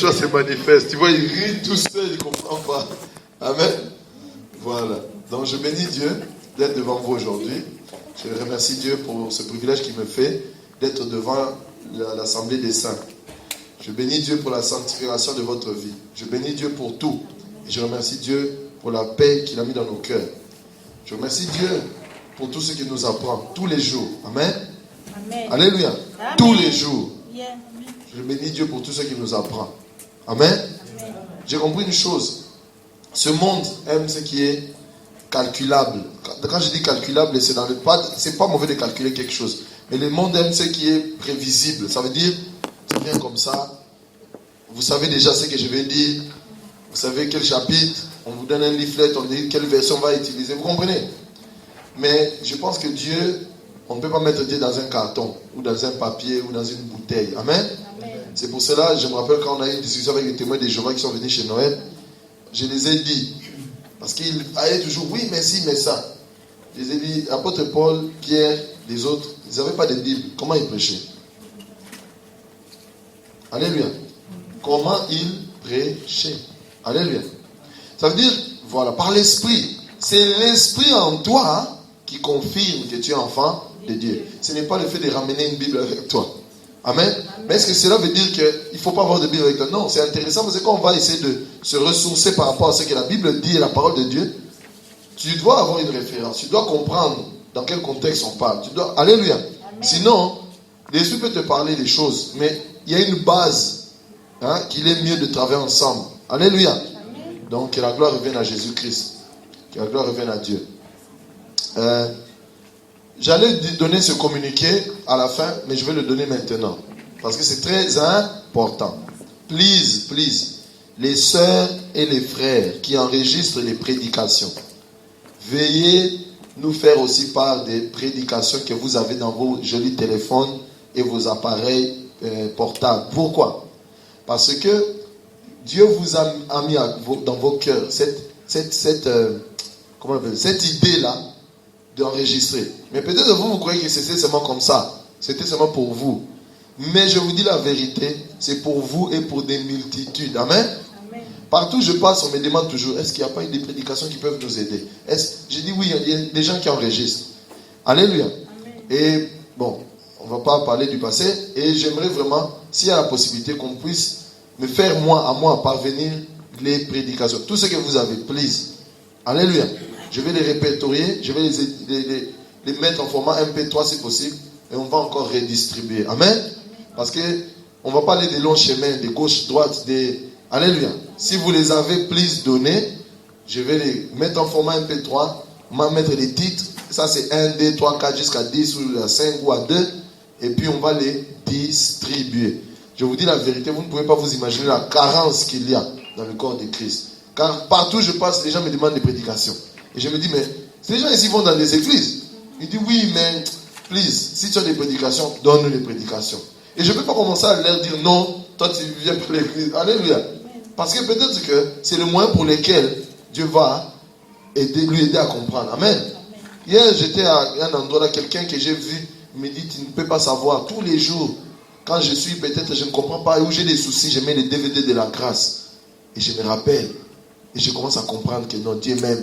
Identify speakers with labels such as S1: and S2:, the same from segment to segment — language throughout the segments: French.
S1: joie se manifeste. Tu vois, il rit tout seul, il ne comprend pas. Amen. Voilà. Donc je bénis Dieu d'être devant vous aujourd'hui. Je remercie Dieu pour ce privilège qu'il me fait d'être devant l'Assemblée des saints. Je bénis Dieu pour la sanctification de votre vie. Je bénis Dieu pour tout. Et je remercie Dieu pour la paix qu'il a mis dans nos cœurs. Je remercie Dieu pour tout ce qu'il nous apprend tous les jours. Amen. Amen. Alléluia. Amen. Tous les jours. Yeah. Je bénis Dieu pour tout ce qu'il nous apprend. Amen. Amen. J'ai compris une chose. Ce monde aime ce qui est calculable. Quand je dis calculable, c'est pas mauvais de calculer quelque chose. Mais le monde aime ce qui est prévisible. Ça veut dire, c'est bien comme ça. Vous savez déjà ce que je vais dire. Vous savez quel chapitre. On vous donne un leaflet, on dit quelle version on va utiliser. Vous comprenez? Mais je pense que Dieu, on ne peut pas mettre Dieu dans un carton, ou dans un papier, ou dans une bouteille. Amen. Amen. C'est pour cela, je me rappelle quand on a eu une discussion avec les témoins de Jéhovah qui sont venus chez Noël, je les ai dit, parce qu'ils allaient toujours, oui, mais si, mais ça. Je les ai dit, apôtre Paul, Pierre, les autres, ils n'avaient pas de Bible. Comment ils prêchaient? Alléluia. Comment ils prêchaient? Alléluia. Ça veut dire, voilà, par l'esprit. C'est l'esprit en toi qui confirme que tu es enfant de Dieu. Ce n'est pas le fait de ramener une Bible avec toi. Amen. Mais est-ce que cela veut dire qu'il ne faut pas avoir de Bible avec toi? Non, c'est intéressant parce que quand on va essayer de se ressourcer par rapport à ce que la Bible dit et la parole de Dieu, tu dois avoir une référence. Tu dois comprendre dans quel contexte on parle. Alléluia. Amen. Sinon, l'Esprit peut te parler des choses, mais il y a une base qu'il est mieux de travailler ensemble. Alléluia. Amen. Donc, que la gloire revienne à Jésus-Christ. Que la gloire revienne à Dieu. J'allais donner ce communiqué à la fin, mais je vais le donner maintenant. Parce que c'est très important. Please, les sœurs et les frères qui enregistrent les prédications, veuillez nous faire aussi part des prédications que vous avez dans vos jolis téléphones et vos appareils portables. Pourquoi? Parce que Dieu vous a mis dans vos cœurs cette idée-là d'enregistrer. Mais peut-être vous croyez que c'était seulement comme ça. C'était seulement pour vous. Mais je vous dis la vérité, c'est pour vous et pour des multitudes. Amen. Amen. Partout où je passe, on me demande toujours, est-ce qu'il n'y a pas des prédications qui peuvent nous aider? J'ai dit oui, il y a des gens qui enregistrent. Alléluia. Amen. Et bon, on ne va pas parler du passé. Et j'aimerais vraiment, s'il y a la possibilité, qu'on puisse me faire à moi parvenir les prédications. Tout ce que vous avez, please. Alléluia. Je vais les répertorier, je vais les mettre en format MP3 si possible, et on va encore redistribuer. Amen. Parce que on ne va pas aller des longs chemins, de gauche, droite, Alléluia. Si vous les avez, please, donnez. Je vais les mettre en format MP3, on va mettre les titres. Ça c'est 1, 2, 3, 4 jusqu'à 10 ou à 5 ou à 2. Et puis on va les distribuer. Je vous dis la vérité, vous ne pouvez pas vous imaginer la carence qu'il y a dans le corps de Christ. Car partout où je passe, les gens me demandent des prédications. Et je me dis, mais ces gens ici vont dans des églises. Ils disent, oui, mais, please, si tu as des prédications, donne-nous les prédications. Et je ne peux pas commencer à leur dire, non, toi tu viens pour l'église. Alléluia. Parce que peut-être que c'est le moyen pour lequel Dieu va lui aider à comprendre. Amen. Hier, j'étais à un endroit là, quelqu'un que j'ai vu me dit, tu ne peux pas savoir, tous les jours, quand je suis, peut-être, je ne comprends pas, où j'ai des soucis, je mets les DVD de la grâce. Et je me rappelle. Et je commence à comprendre que non, Dieu m'aime.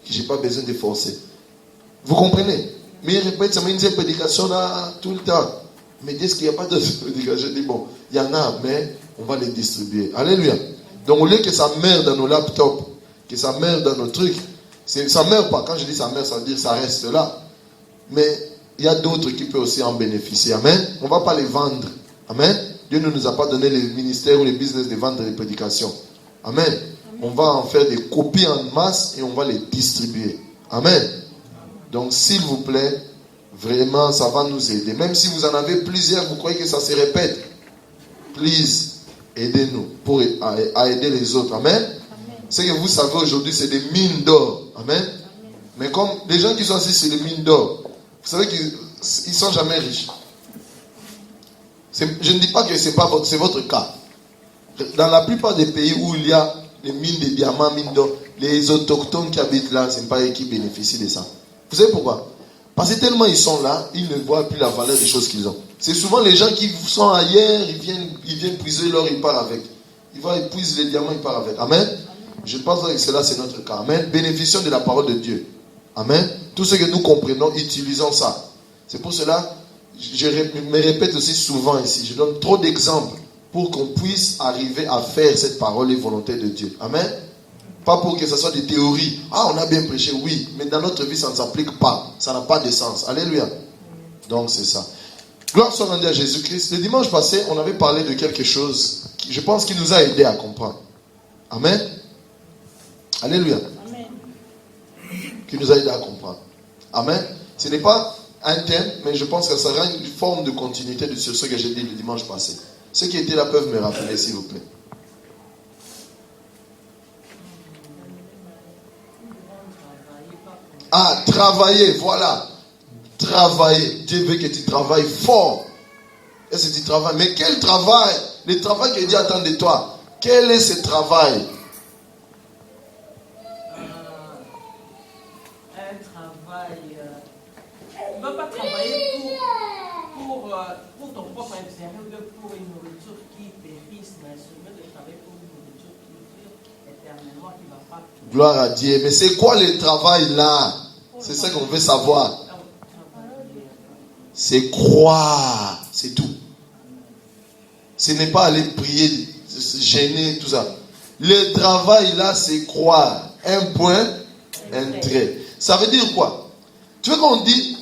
S1: Que je n'ai pas besoin de forcer. Vous comprenez? Mais il répète, ça m'a une prédication là, tout le temps. Mais est-ce qu'il n'y a pas de prédication? Je dis, bon, il y en a, mais on va les distribuer. Alléluia. Donc au lieu que ça meurt dans nos laptops, que ça meurt dans nos trucs, ça ne meurt pas. Quand je dis ça meurt, ça veut dire que ça reste là. Mais il y a d'autres qui peuvent aussi en bénéficier. Amen. On ne va pas les vendre. Amen. Dieu ne nous a pas donné les ministères ou les business de vendre les prédications. Amen. On va en faire des copies en masse et on va les distribuer. Amen. Donc, s'il vous plaît, vraiment, ça va nous aider. Même si vous en avez plusieurs, vous croyez que ça se répète. Please, aidez-nous à aider les autres. Amen. Amen. Ce que vous savez aujourd'hui, c'est des mines d'or. Amen. Amen. Mais comme les gens qui sont assis sur les mines d'or, vous savez qu'ils ne sont jamais riches. Je ne dis pas que c'est votre cas. Dans la plupart des pays où il y a les mines de diamants, mines d'or, les autochtones qui habitent là, ce n'est pas eux qui bénéficient de ça. Vous savez pourquoi? Parce que tellement ils sont là, ils ne voient plus la valeur des choses qu'ils ont. C'est souvent les gens qui sont ailleurs, ils viennent puiser l'or, ils partent avec. il va épuiser les diamants, il part avec. Amen. Je pense que cela, c'est notre cas. Amen. Bénéficions de la parole de Dieu. Amen. Tout ce que nous comprenons, utilisons ça. C'est pour cela, je me répète aussi souvent ici, je donne trop d'exemples pour qu'on puisse arriver à faire cette parole et volonté de Dieu. Amen. Pas pour que ce soit des théories. Ah, on a bien prêché, oui. Mais dans notre vie, ça ne s'applique pas. Ça n'a pas de sens. Alléluia. Donc, c'est ça. Gloire soit rendue à Jésus-Christ. Le dimanche passé, on avait parlé de quelque chose qui, je pense, qui nous a aidé à comprendre. Amen. Alléluia.
S2: Amen.
S1: Qui nous a aidé à comprendre. Amen. Ce n'est pas un thème, mais je pense que ça sera une forme de continuité de ce que j'ai dit le dimanche passé. Ceux qui étaient là peuvent me rappeler, s'il vous plaît. Ah, travailler, voilà. Travailler. Dieu veut que tu travailles fort. Est-ce que tu travailles? Mais quel travail? Le travail que Dieu attend de toi. Quel est ce travail?
S2: Un travail. Tu ne vas pas travailler pour ton propre intérêt ou pour une nourriture qui périsse, mais seulement de travailler pour une nourriture qui dure éternellement, qui ne va pas.
S1: Gloire à Dieu. Mais c'est quoi le travail là? C'est ça qu'on veut savoir. C'est croire. C'est tout. Ce n'est pas aller prier, se gêner, tout ça. Le travail là, c'est croire. Un point, un trait. Ça veut dire quoi? Tu vois qu'on dit,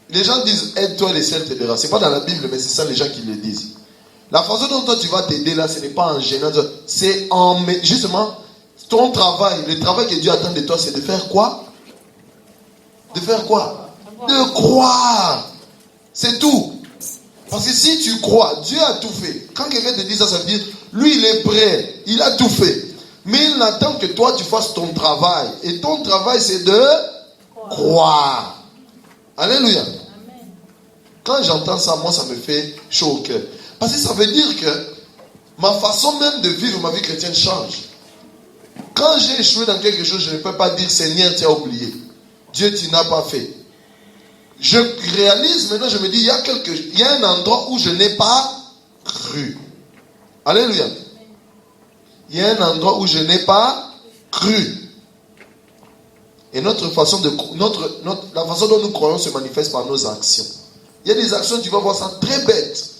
S1: les gens disent aide-toi et le ciel t'aidera. Ce n'est pas dans la Bible, mais c'est ça les gens qui le disent. La façon dont toi tu vas t'aider là, ce n'est pas en gênant. C'est en justement ton travail. Le travail que Dieu attend de toi, c'est de faire quoi? De faire quoi? De croire. C'est tout. Parce que si tu crois, Dieu a tout fait. Quand quelqu'un te dit ça, ça veut dire, lui il est prêt. Il a tout fait. Mais il attend que toi tu fasses ton travail. Et ton travail c'est de croire. Alléluia.
S2: Amen.
S1: Quand j'entends ça, moi ça me fait chaud au cœur. Parce que ça veut dire que ma façon même de vivre ma vie chrétienne change. Quand j'ai échoué dans quelque chose, je ne peux pas dire Seigneur, tu as oublié. Dieu, tu n'as pas fait. Je réalise maintenant, je me dis, il y a un endroit où je n'ai pas cru. Alléluia. Il y a un endroit où je n'ai pas cru. Et la façon dont nous croyons se manifeste par nos actions. Il y a des actions, tu vas voir ça très bête.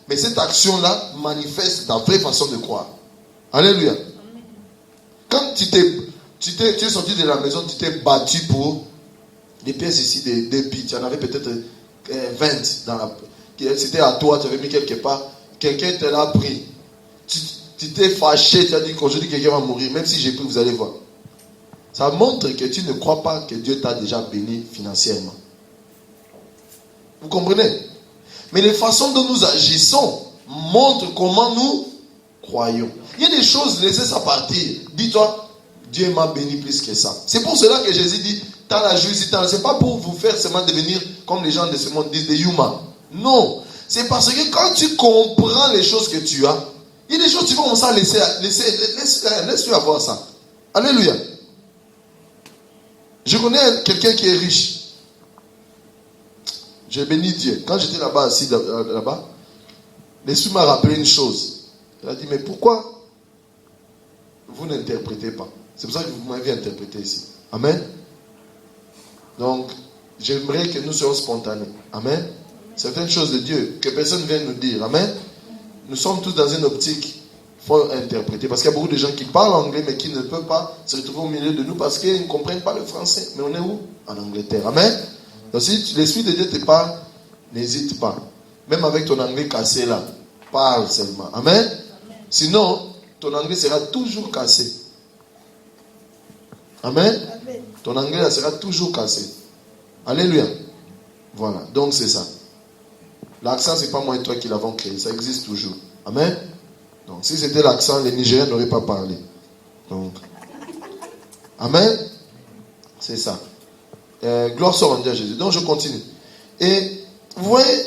S1: Mais cette action-là manifeste ta vraie façon de croire. Alléluia. Quand tu es sorti de la maison, tu t'es battu pour des pièces ici, des billes. Tu en avais peut-être 20 dans c'était à toi, tu avais mis quelque part. Quelqu'un te l'a pris. Tu t'es fâché, tu as dit qu'aujourd'hui quelqu'un va mourir. Même si j'ai pris, vous allez voir. Ça montre que tu ne crois pas que Dieu t'a déjà béni financièrement. Vous comprenez? Mais les façons dont nous agissons montrent comment nous croyons. Il y a des choses, laissez ça partir. Dis-toi, Dieu m'a béni plus que ça. C'est pour cela que Jésus dit, t'as la jouissance, c'est pas pour vous faire seulement devenir comme les gens de ce monde disent des humains. Non. C'est parce que quand tu comprends les choses que tu as, il y a des choses que tu vas commencer à laisse-lui avoir ça. Alléluia. Je connais quelqu'un qui est riche. J'ai béni Dieu. Quand j'étais là-bas, assis là-bas, l'Esprit m'a rappelé une chose. Il a dit, mais pourquoi vous n'interprétez pas? C'est pour ça que vous m'avez interprété ici. Amen. Donc, j'aimerais que nous soyons spontanés. Amen. Certaines choses de Dieu que personne ne vient nous dire. Amen. Nous sommes tous dans une optique. Il faut interpréter. Parce qu'il y a beaucoup de gens qui parlent anglais mais qui ne peuvent pas se retrouver au milieu de nous parce qu'ils ne comprennent pas le français. Mais on est où? En Angleterre. Amen. Donc si l'Esprit de Dieu te parle, n'hésite pas. Même avec ton anglais cassé là, parle seulement. Amen. Sinon, ton anglais sera toujours cassé. Amen. Ton anglais là sera toujours cassé. Alléluia. Voilà. Donc c'est ça. L'accent, c'est pas moi et toi qui l'avons créé. Ça existe toujours. Amen. Donc si c'était l'accent, les Nigériens n'auraient pas parlé. Donc, amen. C'est ça. Gloire soit rendue à Jésus. Donc je continue. Et vous voyez,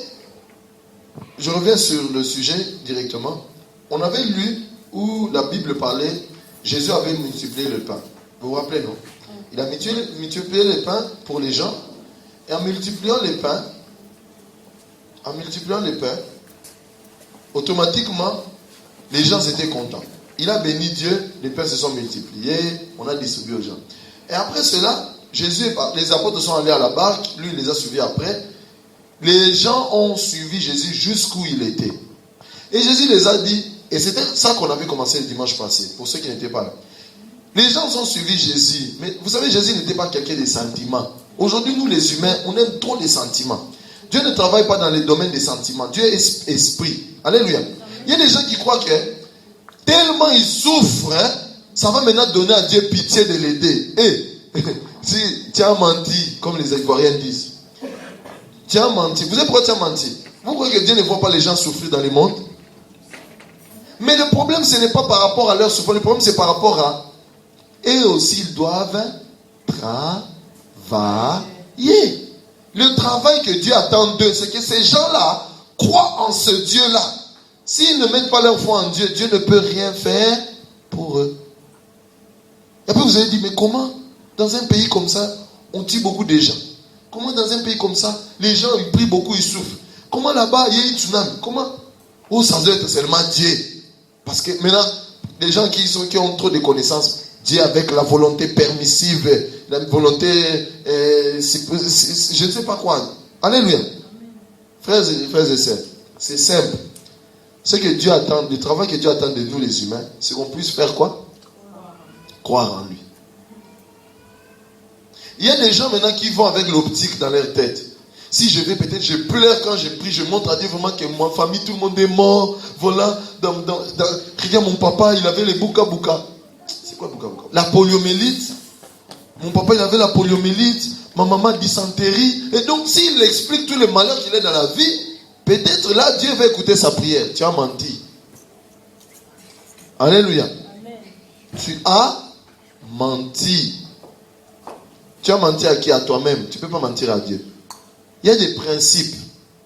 S1: je reviens sur le sujet directement. On avait lu où la Bible parlait, Jésus avait multiplié le pain. Vous vous rappelez, non? Il a multiplié le pain pour les gens. Et en multipliant les pains, automatiquement, les gens étaient contents. Il a béni Dieu, les pains se sont multipliés, on a distribué aux gens. Et après cela, les apôtres sont allés à la barque, lui il les a suivis après. Les gens ont suivi Jésus jusqu'où il était. Et Jésus les a dit, et c'était ça qu'on avait commencé le dimanche passé, pour ceux qui n'étaient pas là. Les gens ont suivi Jésus, mais vous savez, Jésus n'était pas quelqu'un des sentiments. Aujourd'hui, nous les humains, on aime trop les sentiments. Dieu ne travaille pas dans les domaines des sentiments. Dieu est esprit. Alléluia. Il y a des gens qui croient que tellement ils souffrent, ça va maintenant donner à Dieu pitié de l'aider. Si tu as menti, comme les Ivoiriens disent, tu as menti. Vous savez pourquoi tu as menti? Vous croyez que Dieu ne voit pas les gens souffrir dans le monde? Mais le problème, ce n'est pas par rapport à leur souffrance. Le problème, c'est par rapport à eux aussi, ils doivent travailler. Le travail que Dieu attend d'eux, c'est que ces gens-là croient en ce Dieu-là. S'ils ne mettent pas leur foi en Dieu, Dieu ne peut rien faire pour eux. Et puis vous allez dire, mais comment, dans un pays comme ça, on tue beaucoup de gens? Comment dans un pays comme ça, les gens ils prient beaucoup, ils souffrent? Comment là-bas, il y a une tsunami? Comment? Oh, ça doit être seulement Dieu. Parce que maintenant, les gens qui ont trop de connaissances, Dieu avec la volonté permissive, la volonté, je ne sais pas quoi. Alléluia. Frères et sœurs, c'est simple. Ce que Dieu attend, le travail que Dieu attend de nous les humains, c'est qu'on puisse faire quoi? Croire en lui. Il y a des gens maintenant qui vont avec l'optique dans leur tête. Si je vais, peut-être je pleure quand je prie, je montre à Dieu vraiment que ma famille, tout le monde est mort. Voilà, regarde mon papa, il avait les bouka. C'est quoi bouka? La poliomyélite. Mon papa, il avait la poliomyélite. Ma maman, dysenterie. Et donc, s'il explique tous les malheurs qu'il a dans la vie, peut-être là, Dieu va écouter sa prière. Tu as menti. Alléluia. Amen. Tu as menti. Tu as menti à qui? À toi-même. Tu ne peux pas mentir à Dieu. Il y a des principes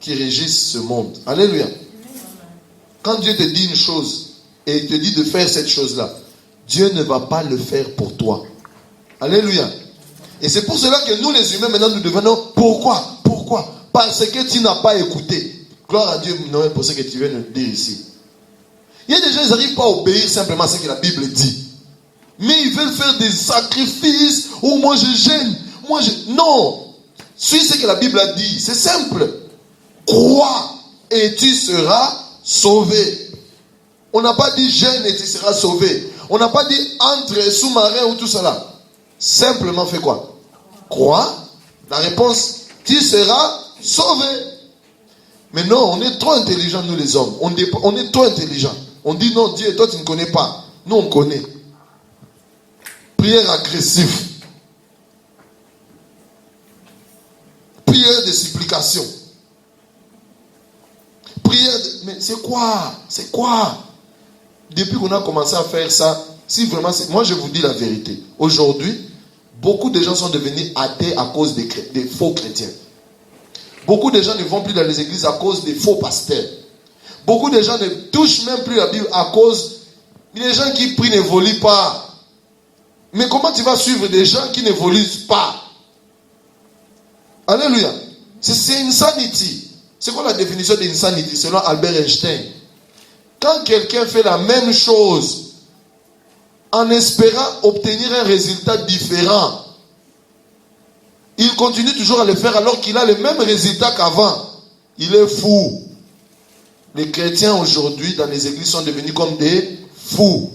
S1: qui régissent ce monde. Alléluia. Quand Dieu te dit une chose et il te dit de faire cette chose-là, Dieu ne va pas le faire pour toi. Alléluia. Et c'est pour cela que nous les humains maintenant nous devenons pourquoi? Parce que tu n'as pas écouté. Gloire à Dieu pour ce que tu viens de dire ici. Il y a des gens, ils n'arrivent pas à obéir simplement à ce que la Bible dit. Mais ils veulent faire des sacrifices. Oh, moi je gêne. Non. Suis ce que la Bible a dit. C'est simple. Crois et tu seras sauvé. On n'a pas dit gêne et tu seras sauvé. On n'a pas dit entre sous-marin ou tout cela. Simplement fais quoi? Crois. La réponse, tu seras sauvé. Mais non, on est trop intelligents nous les hommes. On est trop intelligents. On dit non, Dieu, toi tu ne connais pas. Nous on connaît. Prière agressive. Prière de supplication. Mais c'est quoi? Depuis qu'on a commencé à faire ça, si vraiment moi je vous dis la vérité. Aujourd'hui, beaucoup de gens sont devenus athées à cause des faux chrétiens. Beaucoup de gens ne vont plus dans les églises à cause des faux pasteurs. Beaucoup de gens ne touchent même plus la Bible à cause des gens qui prient n'évoluent pas. Mais comment tu vas suivre des gens qui n'évoluent pas? Alléluia. C'est insanity. C'est quoi la définition d'insanity selon Albert Einstein? Quand quelqu'un fait la même chose en espérant obtenir un résultat différent, il continue toujours à le faire alors qu'il a le même résultat qu'avant. Il est fou. Les chrétiens aujourd'hui dans les églises sont devenus comme des fous.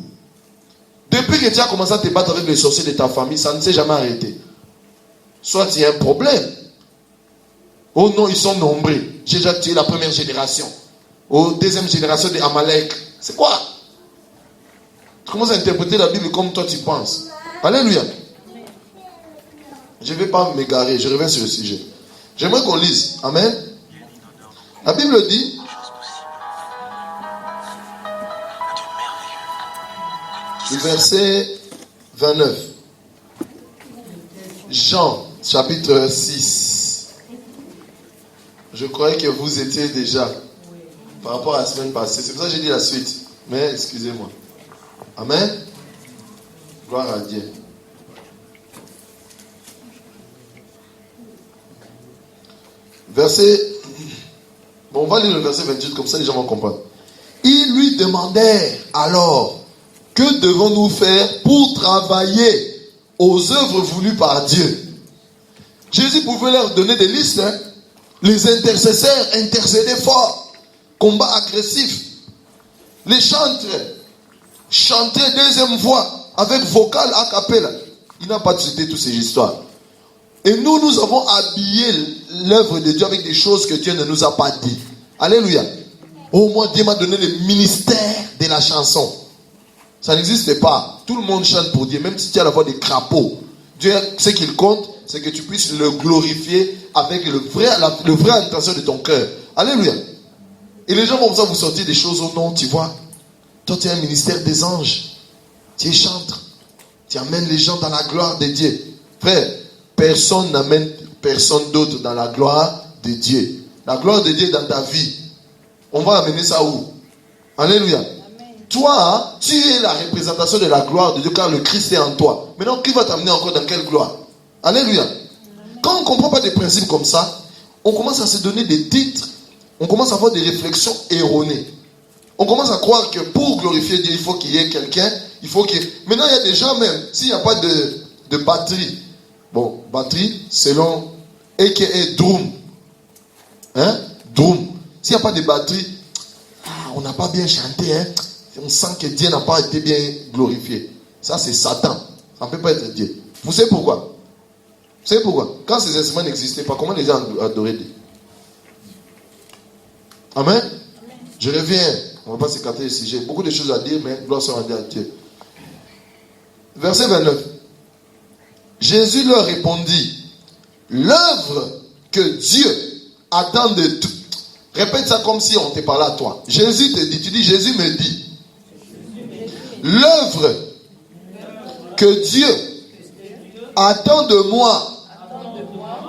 S1: Depuis que tu as commencé à te battre avec les sorciers de ta famille, ça ne s'est jamais arrêté. Soit il y a un problème. Oh non, ils sont nombreux. J'ai déjà tué la première génération. Oh, deuxième génération de Amalek. C'est quoi? Tu commences à interpréter la Bible comme toi tu penses. Alléluia. Je ne vais pas m'égarer, je reviens sur le sujet. J'aimerais qu'on lise. Amen. La Bible dit, le verset 29. Jean, chapitre 6. Je croyais que vous étiez déjà par rapport à la semaine passée. C'est pour ça que j'ai dit la suite. Mais excusez-moi. Amen. Gloire à Dieu. On va lire le verset 28, comme ça les gens vont comprendre. Ils lui demandèrent alors, Que devons-nous faire pour travailler aux œuvres voulues par Dieu? Jésus pouvait leur donner des listes. Les intercesseurs intercédaient fort. Combat agressif. Les chantres chantaient deuxième voix avec vocal a cappella. Il n'a pas cité toutes ces histoires. Et nous avons habillé l'œuvre de Dieu avec des choses que Dieu ne nous a pas dit. Alléluia. Au moins, Dieu m'a donné le ministère de la chanson. Ça n'existe pas. Tout le monde chante pour Dieu, même si tu as la voix des crapauds. Dieu, ce qu'il compte, c'est que tu puisses le glorifier avec la vraie intention de ton cœur. Alléluia. Et les gens vont comme ça vous sortir des choses au nom, tu vois. Toi, tu es un ministère des anges. Tu es chantre. Tu amènes les gens dans la gloire de Dieu. Frère, personne n'amène personne d'autre dans la gloire de Dieu. La gloire de Dieu est dans ta vie. On va amener ça où? Alléluia. Amen. Toi, tu es la représentation de la gloire de Dieu car le Christ est en toi. Maintenant, qui va t'amener encore dans quelle gloire? Alléluia. Amen. Quand on ne comprend pas des principes comme ça, on commence à se donner des titres. On commence à avoir des réflexions erronées. On commence à croire que pour glorifier Dieu, il faut qu'il y ait quelqu'un. Maintenant, il y a des gens même, s'il n'y a pas de batterie. Bon, batterie, selon a.k.a. drum. Hein? Drum. S'il n'y a pas de batterie, on n'a pas bien chanté. Hein? On sent que Dieu n'a pas été bien glorifié. Ça, c'est Satan. Ça ne peut pas être Dieu. Vous savez pourquoi? Vous savez pourquoi? Quand ces instruments n'existaient pas, comment les gens adoraient Dieu? Amen? Je reviens. On ne va pas s'écarter le sujet. Beaucoup de choses à dire, mais gloire soit rendue à Dieu. Verset 29. Jésus leur répondit, l'œuvre que Dieu attend de tout. Répète ça comme si on te parlait à toi. Jésus te dit, tu dis, Jésus me dit, l'œuvre que Dieu attend de moi,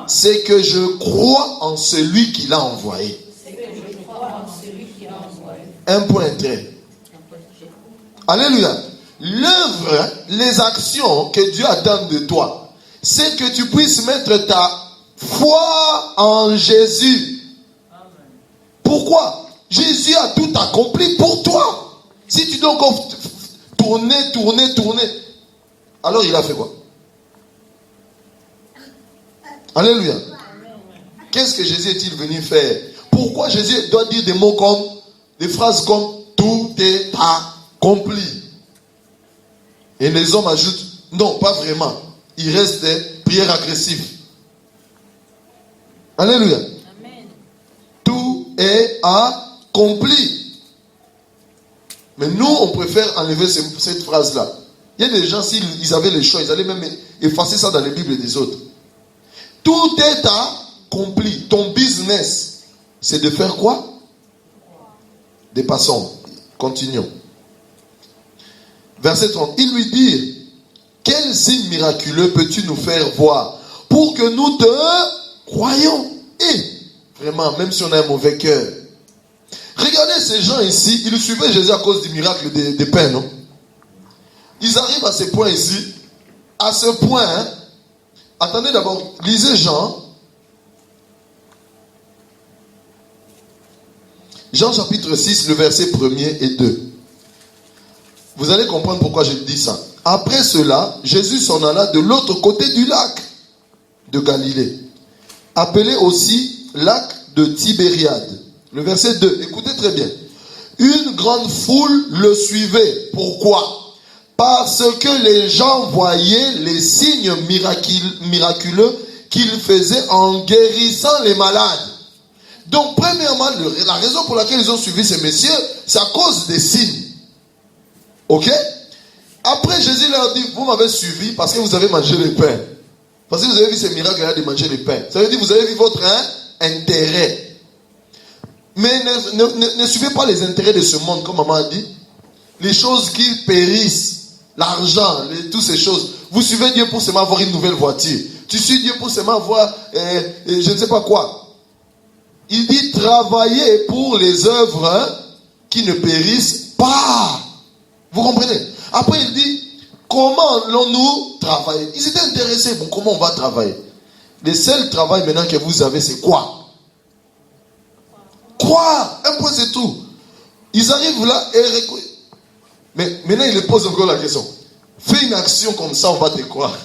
S1: c'est que je crois en celui qui l'a envoyé. Un point trait. Alléluia. L'œuvre, les actions que Dieu attend de toi, c'est que tu puisses mettre ta foi en Jésus. Pourquoi? Jésus a tout accompli pour toi. Si tu dois encore tourner, alors il a fait quoi? Alléluia. Qu'est-ce que Jésus est-il venu faire? Pourquoi Jésus doit dire des phrases comme tout est accompli? Et les hommes ajoutent, non, pas vraiment. Il reste des prières agressives. Alléluia. Amen. Tout est accompli. Mais nous, on préfère enlever cette phrase-là. Il y a des gens, s'ils avaient le choix, ils allaient même effacer ça dans les Bibles des autres. Tout est accompli. Ton business, c'est de faire quoi? Dépassons. Continuons. Verset 30. Il lui dit, quel signe miraculeux peux-tu nous faire voir pour que nous te croyons? Et vraiment, même si on a un mauvais cœur. Regardez ces gens ici, ils suivaient Jésus à cause du miracle des pains, non? Ils arrivent à ce point ici. À ce point, hein? Attendez d'abord, lisez Jean. Jean chapitre 6, le verset 1er et 2. Vous allez comprendre pourquoi je dis ça. Après cela, Jésus s'en alla de l'autre côté du lac de Galilée, appelé aussi lac de Tibériade. Le verset 2, écoutez très bien. Une grande foule le suivait. Pourquoi? Parce que les gens voyaient les signes miraculeux qu'il faisait en guérissant les malades. Donc, premièrement, la raison pour laquelle ils ont suivi ces messieurs, c'est à cause des signes. Ok? Après, Jésus leur dit, vous m'avez suivi parce que vous avez mangé le pain. Parce que vous avez vu ces miracles-là de manger le pain. Ça veut dire que vous avez vu votre intérêt. Mais ne suivez pas les intérêts de ce monde, comme maman a dit. Les choses qui périssent. L'argent, toutes ces choses. Vous suivez Dieu pour seulement avoir une nouvelle voiture. Tu suis Dieu pour seulement avoir, je ne sais pas quoi. Il dit, travaillez pour les œuvres qui ne périssent pas. Vous comprenez? Après, il dit, comment allons-nous travailler? Ils étaient intéressés. Bon, comment on va travailler? Le seul travail maintenant que vous avez, c'est quoi? Quoi? Un point, c'est tout. Ils arrivent là et Mais maintenant, il pose encore la question. Fais une action comme ça, on va te croire.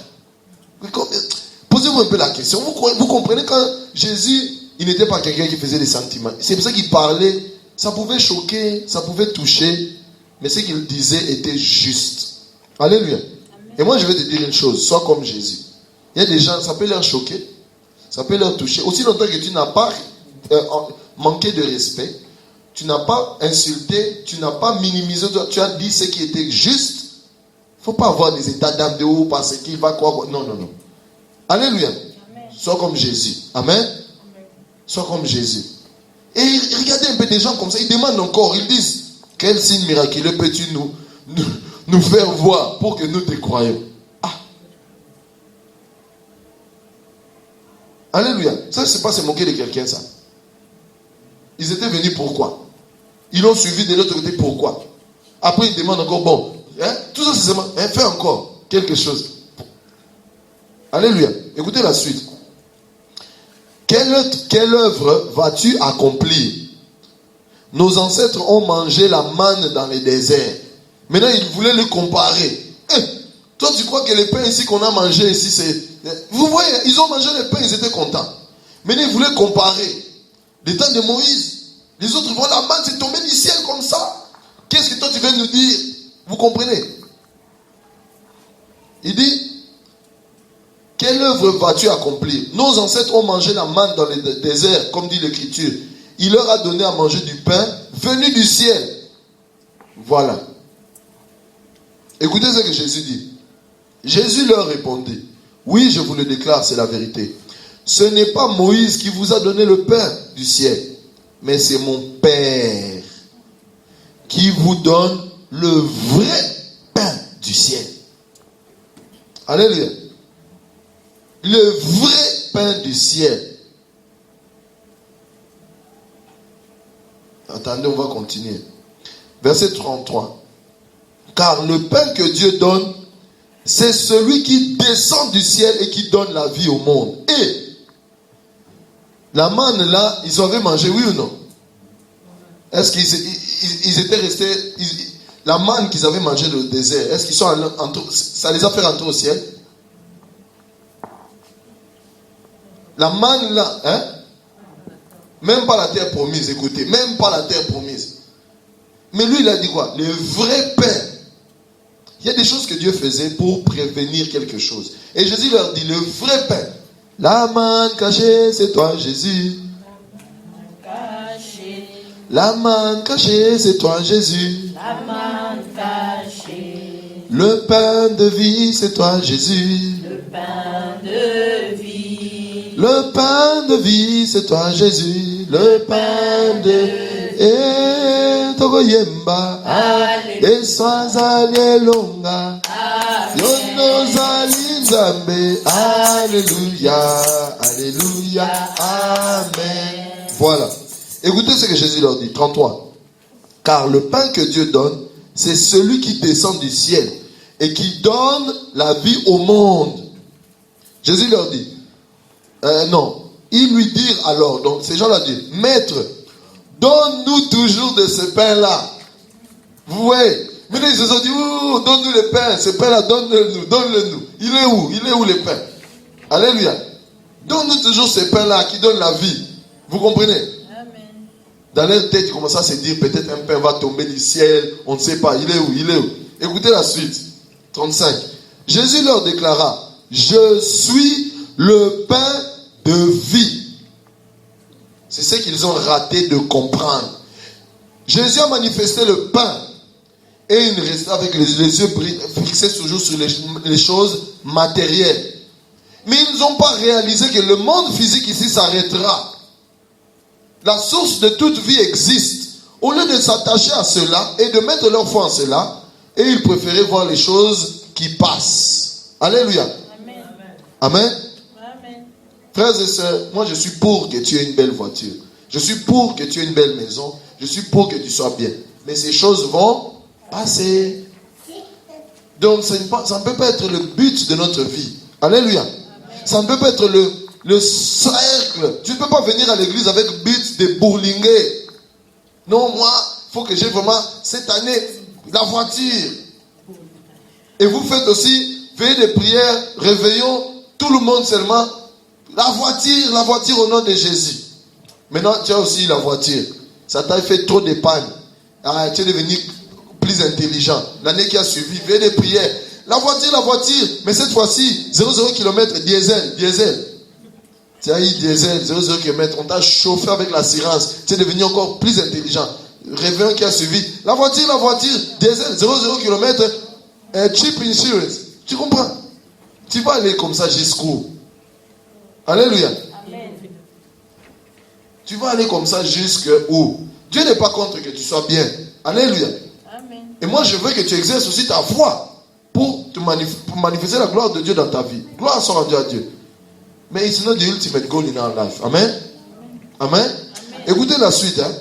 S1: Posez-vous un peu la question. Vous comprenez quand Jésus, il n'était pas quelqu'un qui faisait des sentiments. C'est pour ça qu'il parlait. Ça pouvait choquer, ça pouvait toucher. Mais ce qu'il disait était juste. Alléluia. Et moi, je vais te dire une chose. Sois comme Jésus. Il y a des gens, ça peut leur choquer. Ça peut leur toucher. Aussi longtemps que tu n'as pas manqué de respect, tu n'as pas insulté, tu n'as pas minimisé, tu as dit ce qui était juste. Il ne faut pas avoir des états d'âme de haut parce qu'il va croire. Non, non, non. Alléluia. Amen. Sois comme Jésus. Amen. Amen. Sois comme Jésus. Et regardez un peu des gens comme ça, ils demandent encore, ils disent, quel signe miraculeux peux-tu nous faire voir pour que nous te croyions? Ah. Alléluia. Ça, c'est pas se moquer de quelqu'un, ça. Ils étaient venus pourquoi? Ils l'ont suivi de l'autre côté pourquoi? Après, ils demandent encore, bon, tout ça c'est seulement, fais encore quelque chose. Alléluia. Écoutez la suite. Quelle œuvre vas-tu accomplir? Nos ancêtres ont mangé la manne dans les déserts. Maintenant, ils voulaient le comparer. Toi, tu crois que les pains ici qu'on a mangé ici, c'est... Vous voyez, ils ont mangé les pains, ils étaient contents. Maintenant, ils voulaient comparer. Les temps de Moïse, les autres voient la manne, c'est tombé du ciel comme ça. Qu'est-ce que toi tu viens nous dire? Vous comprenez? Il dit, quelle œuvre vas-tu accomplir? Nos ancêtres ont mangé la manne dans le désert, comme dit l'Écriture. Il leur a donné à manger du pain venu du ciel. Voilà. Écoutez ce que Jésus dit. Jésus leur répondit, oui, je vous le déclare, c'est la vérité. Ce n'est pas Moïse qui vous a donné le pain du ciel, mais c'est mon Père qui vous donne le vrai pain du ciel. Alléluia. Le vrai pain du ciel. Attendez, on va continuer. Verset 33. Car le pain que Dieu donne, c'est celui qui descend du ciel et qui donne la vie au monde. Et la manne là, ils avaient mangé, oui ou non? Est-ce qu'ils étaient restés... la manne qu'ils avaient mangée dans le désert, est-ce qu'ils sont ça les a fait rentrer au ciel? La manne là, hein? Même pas la terre promise, écoutez, même pas la terre promise. Mais lui, il a dit quoi? Le vrai pain. Il y a des choses que Dieu faisait pour prévenir quelque chose. Et Jésus leur dit, le vrai pain. La manne cachée, c'est toi, Jésus. La manne cachée, c'est toi, Jésus.
S3: La manne cachée.
S1: Le pain de vie, c'est toi, Jésus.
S3: Le pain de vie.
S1: Le pain de vie, c'est toi, Jésus. Le pain de... Et togoyemba. Et sois alléluia. Yono zali nzambe. Alléluia. Alléluia. Amen. Voilà. Écoutez ce que Jésus leur dit. 33. Car le pain que Dieu donne, c'est celui qui descend du ciel et qui donne la vie au monde. Jésus leur dit, non. Ils lui dirent alors, donc ces gens-là disent, Maître, donne-nous toujours de ce pain-là. Vous voyez? Mais ils se sont dit, donne-nous le pain, ce pain-là, donne-le-nous, donne-le-nous. Il est où? Il est où le pain? Alléluia. Donne-nous toujours ce pain-là qui donne la vie. Vous comprenez?
S3: Amen.
S1: Dans leur tête, ils commencent à se dire, peut-être un pain va tomber du ciel, on ne sait pas. Il est où? Il est où? Écoutez la suite. 35. Jésus leur déclara, je suis le pain de vie. C'est ce qu'ils ont raté de comprendre. Jésus a manifesté le pain et il restait avec les yeux fixés toujours sur les choses matérielles. Mais ils n'ont pas réalisé que le monde physique ici s'arrêtera. La source de toute vie existe. Au lieu de s'attacher à cela et de mettre leur foi en cela, et ils préféraient voir les choses qui passent. Alléluia.
S3: Amen.
S1: Amen.
S3: Amen.
S1: Frères et sœurs, moi je suis pour que tu aies une belle voiture. Je suis pour que tu aies une belle maison. Je suis pour que tu sois bien. Mais ces choses vont passer. Donc ça ne peut pas être le but de notre vie. Alléluia. Ça ne peut pas être le cercle. Tu ne peux pas venir à l'église avec but de bourlinguer. Non, moi, il faut que j'ai vraiment, cette année, la voiture. Et vous faites aussi veillée de prière, réveillons tout le monde seulement. La voiture au nom de Jésus. Maintenant, tu as aussi la voiture. Ça t'a fait trop d'épargne. Tu es devenu plus intelligent. L'année qui a suivi, veillée de prière. La voiture. Mais cette fois-ci, 0,0 km diesel. Tu as eu diesel, 0,0 km. On t'a chauffé avec l'assurance. Tu es devenu encore plus intelligent. Réveillon qui a suivi. La voiture, diesel, 0,0 km. Cheap insurance. Tu comprends? Tu vas aller comme ça jusqu'où? Alléluia.
S3: Amen.
S1: Tu vas aller comme ça jusqu'où? Dieu n'est pas contre que tu sois bien. Alléluia.
S3: Amen.
S1: Et moi, je veux que tu exerces aussi ta foi pour manifester la gloire de Dieu dans ta vie. Gloire soit rendue à Dieu. Mais it's not the ultimate goal in our life. Amen. Amen. Amen. Écoutez la suite. Hein.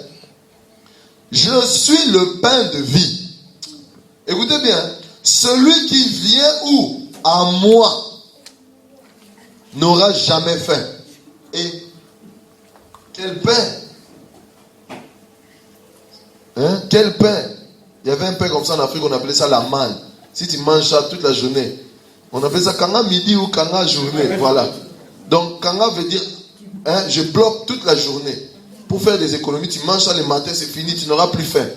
S1: Je suis le pain de vie. Écoutez bien. Celui qui vient où? À moi n'aura jamais faim. Et quel pain? Hein? Quel pain? Il y avait un pain comme ça en Afrique, on appelait ça la manne. Si tu manges ça toute la journée, on appelle ça kanga midi ou kanga journée. Voilà. Donc kanga veut dire je bloque toute la journée. Pour faire des économies, tu manges ça le matin, c'est fini, tu n'auras plus faim.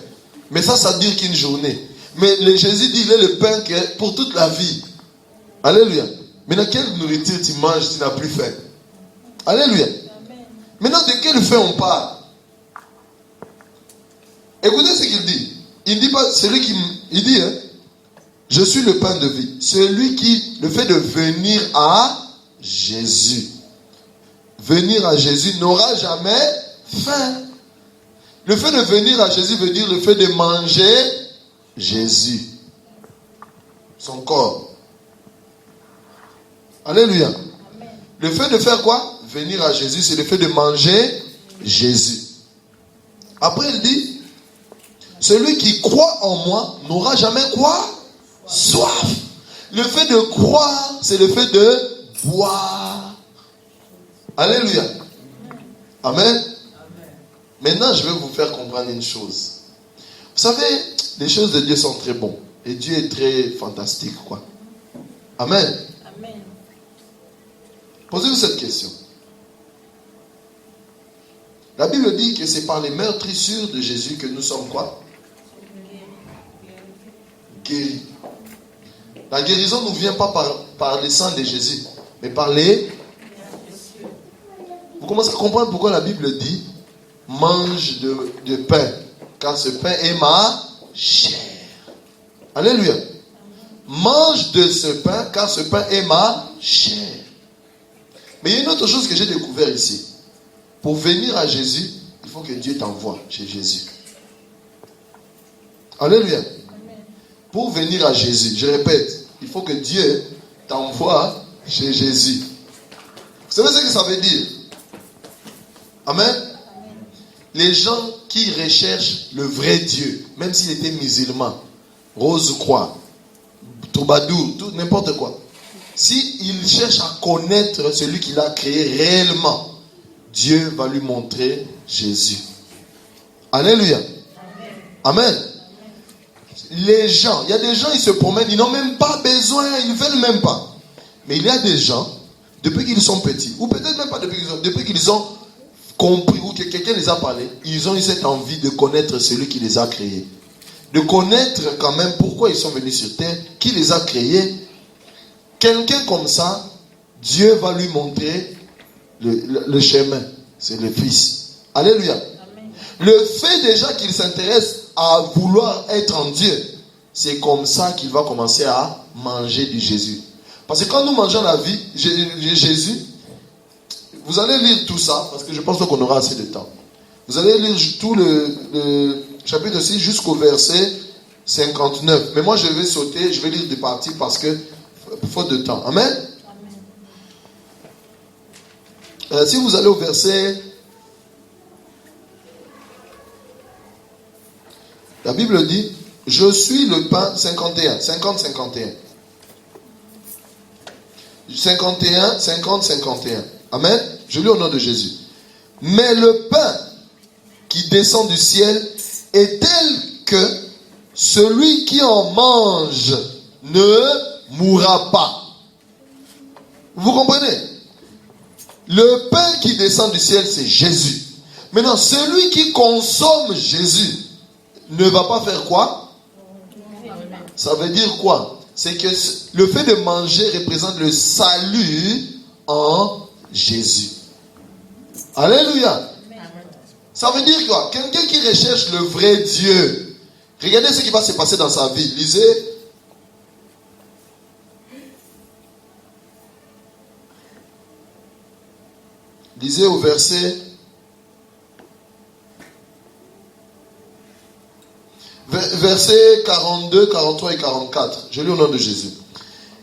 S1: Mais ça dure qu'une journée. Mais Jésus dit, il est le pain pour toute la vie. Alléluia. Maintenant, quelle nourriture tu manges, tu n'as plus faim? Alléluia. Amen. Maintenant, de quelle faim on parle? Écoutez ce qu'il dit. Il dit pas, il dit, je suis le pain de vie. Celui qui, le fait de venir à Jésus. Venir à Jésus n'aura jamais faim. Le fait de venir à Jésus veut dire le fait de manger Jésus. Son corps. Alléluia. Amen. Le fait de faire quoi? Venir à Jésus, c'est le fait de manger Jésus. Après, il dit, celui qui croit en moi n'aura jamais quoi? Soif. Le fait de croire, c'est le fait de boire. Alléluia. Amen. Maintenant, je vais vous faire comprendre une chose. Vous savez, les choses de Dieu sont très bonnes. Et Dieu est très fantastique, quoi. Amen.
S3: Amen.
S1: Posez-vous cette question. La Bible dit que c'est par les meurtrissures de Jésus que nous sommes quoi? Guéris. La guérison ne vient pas par les sang de Jésus, mais par les... Vous commencez à comprendre pourquoi la Bible dit mange de pain, car ce pain est ma chair. Alléluia. Mange de ce pain, car ce pain est ma chair. Mais il y a une autre chose que j'ai découvert ici. Pour venir à Jésus, il faut que Dieu t'envoie chez Jésus. Alléluia. Pour venir à Jésus, je répète, il faut que Dieu t'envoie chez Jésus. Vous savez ce que ça veut dire? Amen. Les gens qui recherchent le vrai Dieu, même s'il était musulman, rose-croix, troubadour, tout, n'importe quoi. S'il cherche à connaître celui qui l'a créé réellement, Dieu va lui montrer Jésus. Alléluia. Amen. Les gens, il y a des gens, ils se promènent, ils n'ont même pas besoin, ils ne veulent même pas. Mais il y a des gens, depuis qu'ils sont petits, ou peut-être même pas depuis qu'ils ont compris, ou que quelqu'un les a parlé, ils ont eu cette envie de connaître celui qui les a créés. De connaître quand même pourquoi ils sont venus sur terre, qui les a créés. Quelqu'un comme ça, Dieu va lui montrer le chemin. C'est le Fils. Alléluia. Amen. Le fait déjà qu'il s'intéresse à vouloir être en Dieu, c'est comme ça qu'il va commencer à manger du Jésus. Parce que quand nous mangeons la vie, Jésus, vous allez lire tout ça, parce que je pense qu'on aura assez de temps. Vous allez lire tout le chapitre 6 jusqu'au verset 59. Mais moi je vais sauter, je vais lire des parties parce que faute de temps. Amen. Si vous allez au verset, la Bible dit, je suis le pain 51, 50-51. 51, 50-51. Amen. Je lis au nom de Jésus. Mais le pain qui descend du ciel est tel que celui qui en mange ne mourra pas. Vous comprenez? Le pain qui descend du ciel, c'est Jésus. Maintenant, celui qui consomme Jésus ne va pas faire quoi? Ça veut dire quoi? C'est que le fait de manger représente le salut en Jésus. Alléluia. Ça veut dire quoi? Quelqu'un qui recherche le vrai Dieu. Regardez ce qui va se passer dans sa vie. Lisez. Lisez au verset 42, 43 et 44. Je lis au nom de Jésus.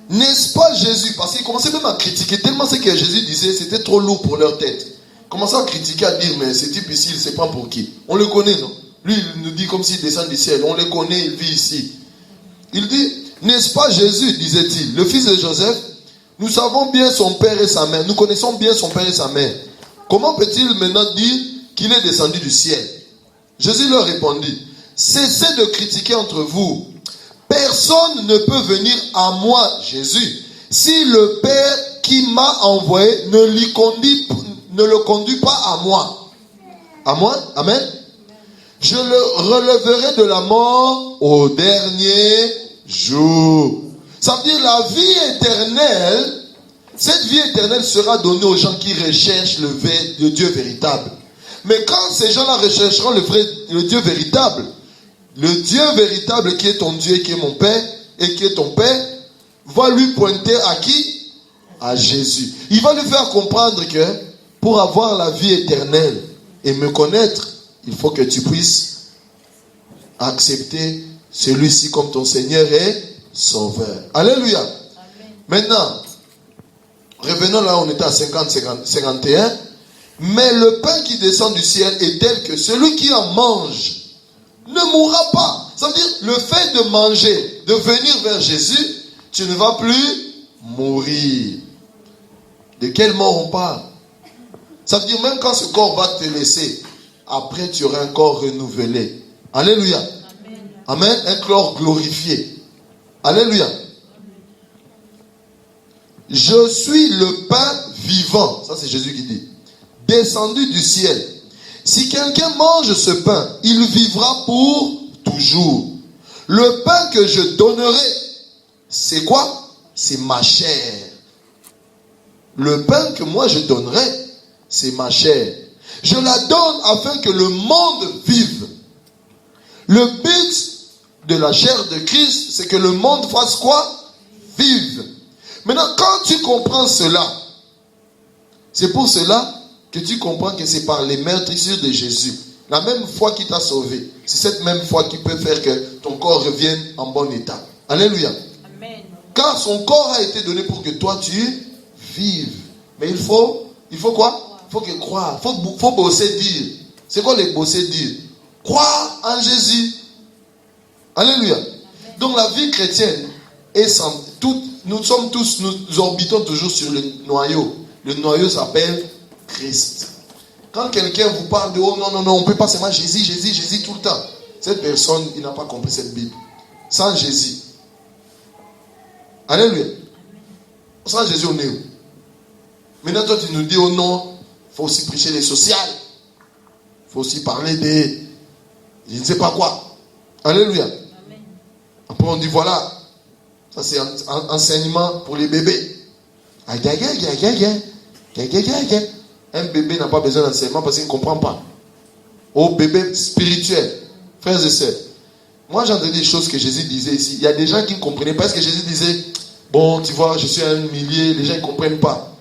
S1: N'est-ce pas Jésus? Parce qu'ils commençaient même à critiquer. Tellement ce que Jésus disait, c'était trop lourd pour leur tête. Ils commençaient à critiquer, à dire, mais ce type ici, il se prend pour qui? On le connaît, non? Lui, il nous dit comme s'il descend du ciel. On le connaît, il vit ici. Il dit, n'est-ce pas Jésus, disait-il, le fils de Joseph? Nous savons bien son père et sa mère. Nous connaissons bien son père et sa mère. Comment peut-il maintenant dire qu'il est descendu du ciel? Jésus leur répondit, cessez de critiquer entre vous. Personne ne peut venir à moi, Jésus, si le Père qui m'a envoyé ne le conduit pas à moi. À moi? Amen. Je le releverai de la mort au dernier jour. Ça veut dire la vie éternelle. Cette vie éternelle sera donnée aux gens qui recherchent le Dieu véritable. Mais quand ces gens-là rechercheront le Dieu véritable, le Dieu véritable qui est ton Dieu, qui est mon Père et qui est ton Père, va lui pointer à qui? À Jésus. Il va lui faire comprendre que pour avoir la vie éternelle et me connaître, il faut que tu puisses accepter celui-ci comme ton Seigneur et Sauveur. Alléluia. Amen. Maintenant, revenons là, on était à 51. Mais le pain qui descend du ciel est tel que celui qui en mange ne mourra pas. Ça veut dire, le fait de manger, de venir vers Jésus, tu ne vas plus mourir. De quelle mort on parle? Ça veut dire, même quand ce corps va te laisser, après tu auras un corps renouvelé. Alléluia. Amen. Amen. Un corps glorifié. Alléluia. Je suis le pain vivant. Ça c'est Jésus qui dit. Descendu du ciel. Si quelqu'un mange ce pain, il vivra pour toujours. Le pain que je donnerai, c'est quoi? C'est ma chair. Le pain que moi je donnerai, c'est ma chair. Je la donne afin que le monde vive. Le but de la chair de Christ, c'est que le monde fasse quoi? Vive. Maintenant, quand tu comprends cela, c'est pour cela que tu comprends que c'est par les meurtrissures de Jésus, la même foi qui t'a sauvé, c'est cette même foi qui peut faire que ton corps revienne en bon état. Alléluia. Amen. Car son corps a été donné pour que toi tu vives. Mais il faut quoi? Il faut que croire. Il faut bosser dire. C'est quoi les bosser dire? Croire en Jésus. Alléluia. Amen. Donc la vie chrétienne est sans tout. Nous orbitons toujours sur le noyau. Le noyau s'appelle Christ. Quand quelqu'un vous parle de oh non, on ne peut pas seulement Jésus tout le temps. Cette personne, il n'a pas compris cette Bible. Sans Jésus. Alléluia. Sans Jésus, on est où? Maintenant, toi, tu nous dis oh non, il faut aussi prêcher les sociales. Il faut aussi parler des. Je ne sais pas quoi. Alléluia. Amen. Après, on dit voilà. Ça, c'est un enseignement pour les bébés. Un bébé n'a pas besoin d'enseignement parce qu'il ne comprend pas. Au bébé spirituel, frères et sœurs. Moi, j'ai entendu des choses que Jésus disait ici. Il y a des gens qui ne comprenaient pas ce que Jésus disait. Bon, tu vois, je suis un millier, les gens ne comprennent pas.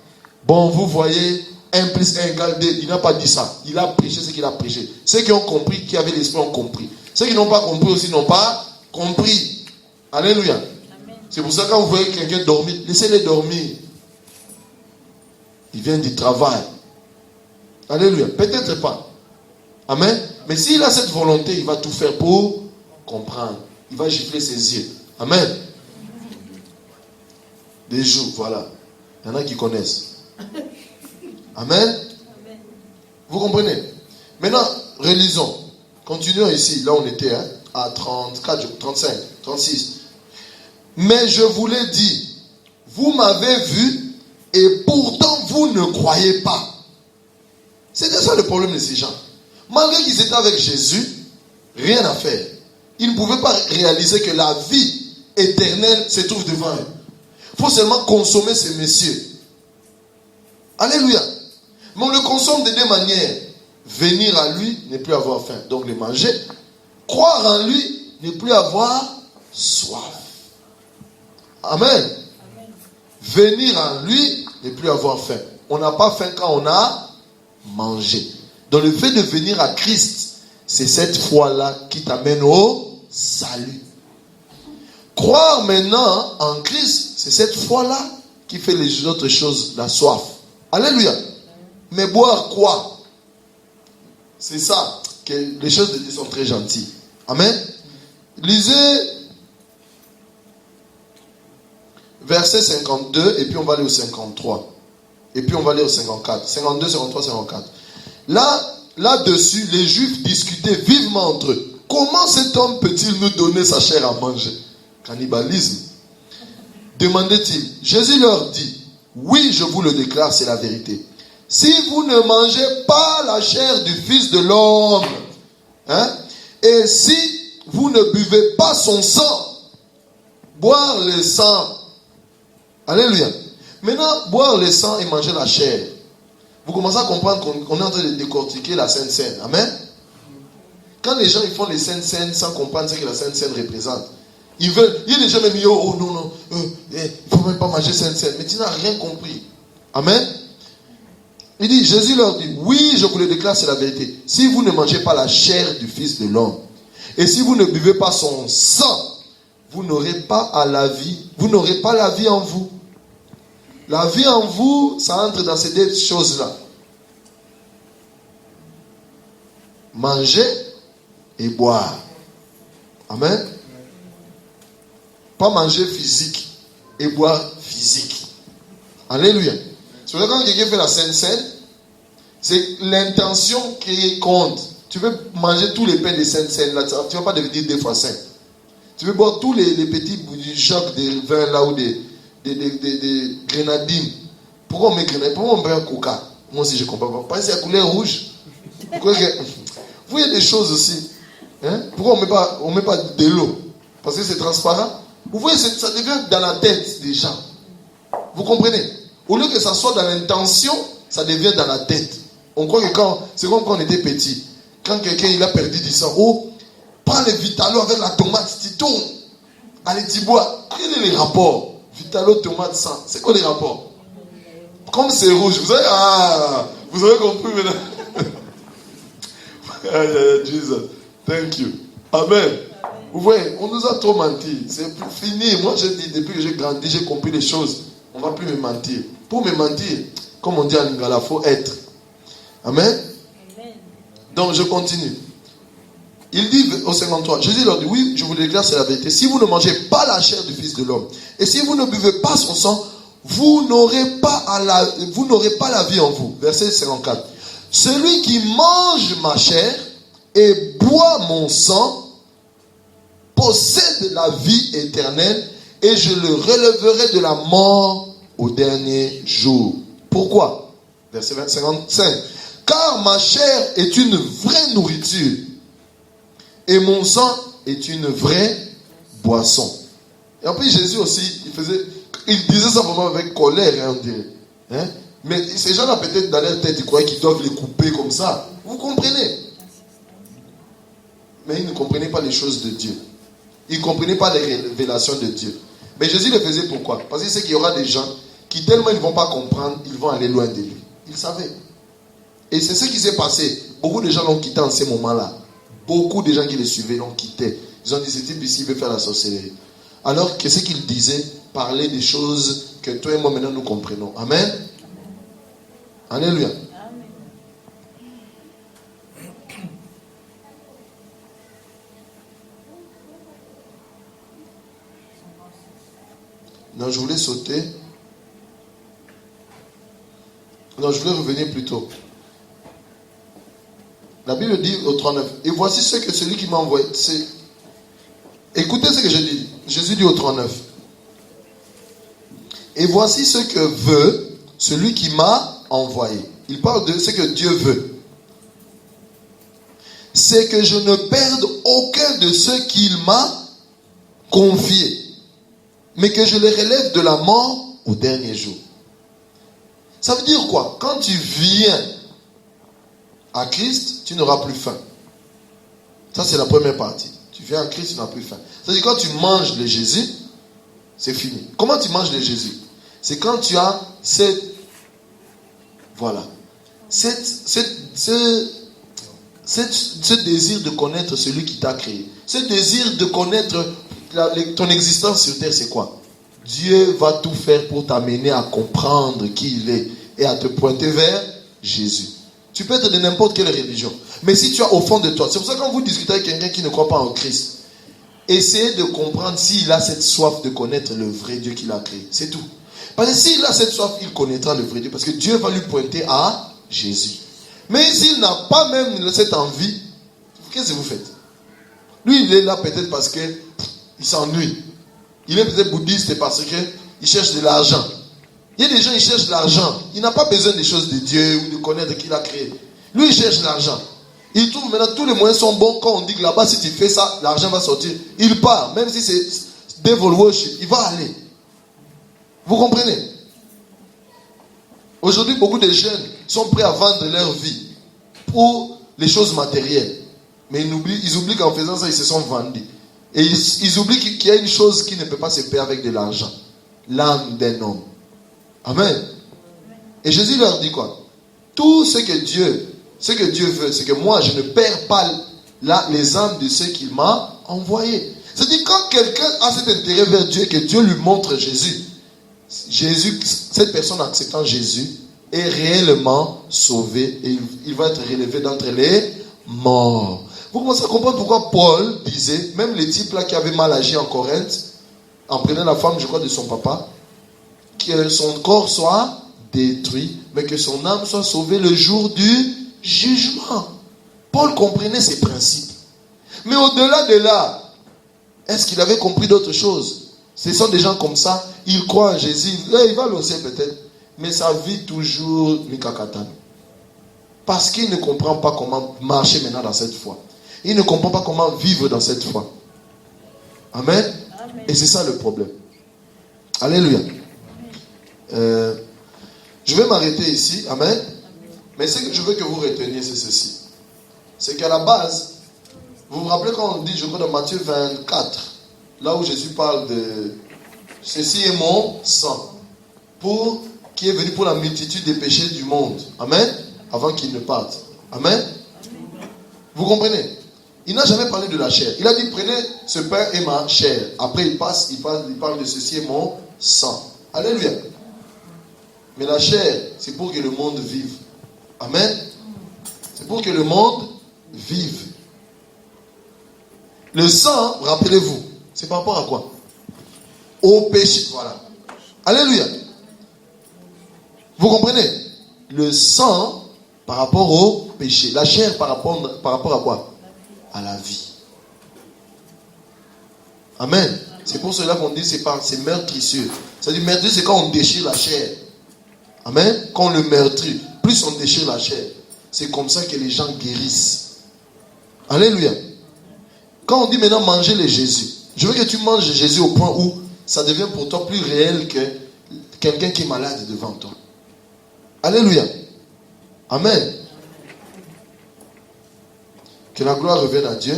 S1: Bon, vous voyez, 1 plus 1 égale 2. Il n'a pas dit ça. Il a prêché ce qu'il a prêché. Ceux qui ont compris, qui avaient l'esprit, ont compris. Ceux qui n'ont pas compris aussi n'ont pas compris. Alléluia. Amen. C'est pour ça que quand vous voyez quelqu'un dormir, laissez-les dormir. Il vient du travail. Alléluia. Peut-être pas. Amen. Mais s'il a cette volonté, il va tout faire pour comprendre. Il va gifler ses yeux. Amen. Des jours, voilà. Il y en a qui connaissent. Amen. Vous comprenez? Maintenant, relisons. Continuons ici. Là, on était. à 34, 35, 36. Mais je vous l'ai dit, vous m'avez vu et pourtant vous ne croyez pas. C'était ça le problème de ces gens. Malgré qu'ils étaient avec Jésus, rien à faire. Ils ne pouvaient pas réaliser que la vie éternelle se trouve devant eux. Il faut seulement consommer ces messieurs. Alléluia. Mais on le consomme de deux manières. Venir à lui, ne plus avoir faim, donc le manger. Croire en lui, ne plus avoir soif. Amen. Amen. Venir en lui, ne plus avoir faim. On n'a pas faim quand on a mangé. Donc le fait de venir à Christ, c'est cette foi-là qui t'amène au salut. Croire maintenant en Christ, c'est cette foi-là qui fait les autres choses, la soif. Alléluia. Mais boire quoi? C'est ça, que les choses de Dieu sont très gentilles. Amen. Lisez verset 52 et puis on va aller au 53. Et puis on va aller au 54. 52, 53, 54. Là-dessus, les Juifs discutaient vivement entre eux. Comment cet homme peut-il nous donner sa chair à manger? Cannibalisme. Demandait-il. Jésus leur dit, oui, je vous le déclare, c'est la vérité. Si vous ne mangez pas la chair du Fils de l'homme, et si vous ne buvez pas son sang, boire le sang, alléluia. Maintenant, boire le sang et manger la chair, vous commencez à comprendre qu'on est en train de décortiquer la Sainte Seine. Amen. Quand les gens ils font les Saintes Seines sans comprendre ce que la Sainte Seine représente, il y a des gens qui disent, oh non, il ne faut même pas manger Sainte Seine. Mais tu n'as rien compris. Amen. Il dit, Jésus leur dit, oui, je vous le déclare, c'est la vérité. Si vous ne mangez pas la chair du Fils de l'homme, et si vous ne buvez pas son sang, vous n'aurez pas la vie en vous. La vie en vous, ça entre dans ces deux choses-là. Manger et boire. Amen. Pas manger physique et boire physique. Alléluia. C'est vrai quand quelqu'un fait la Sainte Seine, c'est l'intention qui compte. Tu veux manger tous les pains des Sainte Seine, là, tu ne vas pas devenir 2 fois saint. Tu veux boire tous les petits chocs de vin là ou des grenadines. Pourquoi on met grenadine? Pourquoi on met un coca? Moi aussi je ne comprends pas. Parce que c'est la couleur rouge. Vous voyez des choses aussi. Pourquoi on ne met pas de l'eau? Parce que c'est transparent. Vous voyez, ça devient dans la tête des gens. Vous comprenez? Au lieu que ça soit dans l'intention, ça devient dans la tête. On croit que c'est comme quand on était petit. Quand quelqu'un il a perdu du sang, prends le Vitalo avec la tomate, tu tournes. Allez, tu bois. Quel est le rapport? Vitalo, tomate, sang. C'est quoi les rapports? Comme c'est rouge, vous avez compris maintenant. Jesus, thank you. Amen. Vous voyez, on nous a trop menti. C'est plus fini. Moi, je dis, depuis que j'ai grandi, j'ai compris les choses. On ne va plus me mentir. Pour me mentir, comme on dit en lingala, il faut être. Amen. Amen. Donc, je continue. Il dit au 53, Jésus leur dit, oui, je vous le déclare, c'est la vérité. Si vous ne mangez pas la chair du Fils de l'homme, et si vous ne buvez pas son sang, vous n'aurez pas la vie en vous. Verset 54. Celui qui mange ma chair et boit mon sang possède la vie éternelle et je le relèverai de la mort au dernier jour. Pourquoi? Verset 55. Car ma chair est une vraie nourriture et mon sang est une vraie boisson. Et en plus Jésus aussi, il disait ça vraiment avec colère, on dirait. Mais ces gens-là, peut-être dans leur tête, ils croyaient qu'ils doivent les couper comme ça. Vous comprenez? Mais ils ne comprenaient pas les choses de Dieu. Ils ne comprenaient pas les révélations de Dieu. Mais Jésus le faisait pourquoi? Parce qu'il sait qu'il y aura des gens qui, tellement ils ne vont pas comprendre, ils vont aller loin de lui. Il savait. Et c'est ce qui s'est passé. Beaucoup de gens l'ont quitté en ces moments-là. Beaucoup de gens qui le suivaient l'ont quitté. Ils ont dit, ce type ici veut faire la sorcellerie. Alors, qu'est-ce qu'il disait? Parler des choses que toi et moi maintenant nous comprenons. Amen. Alléluia. Amen. Non, je voulais sauter. Non, je voulais revenir plus tôt. La Bible dit au 39, et voici ce que celui qui m'a envoyé, Écoutez ce que je dis. Jésus dit au 39. Et voici ce que veut celui qui m'a envoyé. Il parle de ce que Dieu veut. C'est que je ne perde aucun de ceux qu'il m'a confiés, mais que je les relève de la mort au dernier jour. Ça veut dire quoi? Quand tu viens à Christ, tu n'auras plus faim. Ça, c'est la première partie. Tu viens à Christ, tu n'as plus faim. C'est-à-dire quand tu manges le Jésus, c'est fini. Comment tu manges le Jésus? C'est quand tu as cette... Voilà. Ce désir de connaître celui qui t'a créé. Ce désir de connaître ton existence sur terre, c'est quoi? Dieu va tout faire pour t'amener à comprendre qui il est et à te pointer vers Jésus. Tu peux être de n'importe quelle religion. Mais si tu as au fond de toi, c'est pour ça que quand vous discutez avec quelqu'un qui ne croit pas en Christ, essayez de comprendre s'il a cette soif de connaître le vrai Dieu qu'il a créé. C'est tout. Parce que s'il a cette soif, il connaîtra le vrai Dieu. Parce que Dieu va lui pointer à Jésus. Mais s'il n'a pas même cette envie, qu'est-ce que vous faites? Lui, il est là peut-être parce qu'il s'ennuie. Il est peut-être bouddhiste parce qu'il cherche de l'argent. Il y a des gens qui cherchent de l'argent. Il n'a pas besoin des choses de Dieu ou de connaître qui l'a créé. Lui, il cherche l'argent. Il trouve maintenant tous les moyens sont bons. Quand on dit que là-bas, si tu fais ça, l'argent va sortir. Il part. Même si c'est devil worship, il va aller. Vous comprenez? Aujourd'hui, beaucoup de jeunes sont prêts à vendre leur vie pour les choses matérielles. Mais ils oublient qu'en faisant ça, ils se sont vendus. Et ils oublient qu'il y a une chose qui ne peut pas se payer avec de l'argent. L'âme d'un homme. Amen. Et Jésus leur dit quoi? Tout ce que Dieu veut, c'est que moi, je ne perds pas les âmes de ceux qu'il m'a envoyés. C'est-à-dire, quand quelqu'un a cet intérêt vers Dieu, que Dieu lui montre Jésus, cette personne acceptant Jésus est réellement sauvée et il va être relevé d'entre les morts. Vous commencez à comprendre pourquoi Paul disait, même les types là qui avaient mal agi en Corinthe, en prenant la femme, je crois, de son papa, que son corps soit détruit, mais que son âme soit sauvée le jour du jugement. Paul comprenait ces principes. Mais au-delà de là, est-ce qu'il avait compris d'autres choses? Ce sont des gens comme ça, ils croient en Jésus, il va l'osser peut-être, mais sa vie toujours Mikakatan. Parce qu'il ne comprend pas comment marcher maintenant dans cette foi. Il ne comprend pas comment vivre dans cette foi. Amen. Amen. Et c'est ça le problème. Alléluia. Je vais m'arrêter ici. Amen. Amen. Mais ce que je veux que vous reteniez, c'est ceci. C'est qu'à la base, vous vous rappelez quand on dit, je crois dans Matthieu 24, là où Jésus parle de ceci est mon sang, qui est venu pour la multitude des péchés du monde. Amen. Avant qu'il ne parte. Amen. Vous comprenez? Il n'a jamais parlé de la chair. Il a dit, prenez ce pain et ma chair. Après, il parle de ceci est mon sang. Alléluia. Mais la chair, c'est pour que le monde vive. Amen. C'est pour que le monde vive. Le sang, rappelez-vous, c'est par rapport à quoi? Au péché. Voilà. Alléluia. Vous comprenez? Le sang par rapport au péché. La chair par rapport à quoi? À la vie. Amen. C'est pour cela qu'on dit c'est meurtrissure. C'est-à-dire meurtrissure, c'est quand on déchire la chair. Amen. Quand on le meurtrit, plus on déchire la chair. C'est comme ça que les gens guérissent. Alléluia. Quand on dit maintenant manger le Jésus, je veux que tu manges le Jésus au point où ça devient pour toi plus réel que quelqu'un qui est malade devant toi. Alléluia. Amen. Que la gloire revienne à Dieu.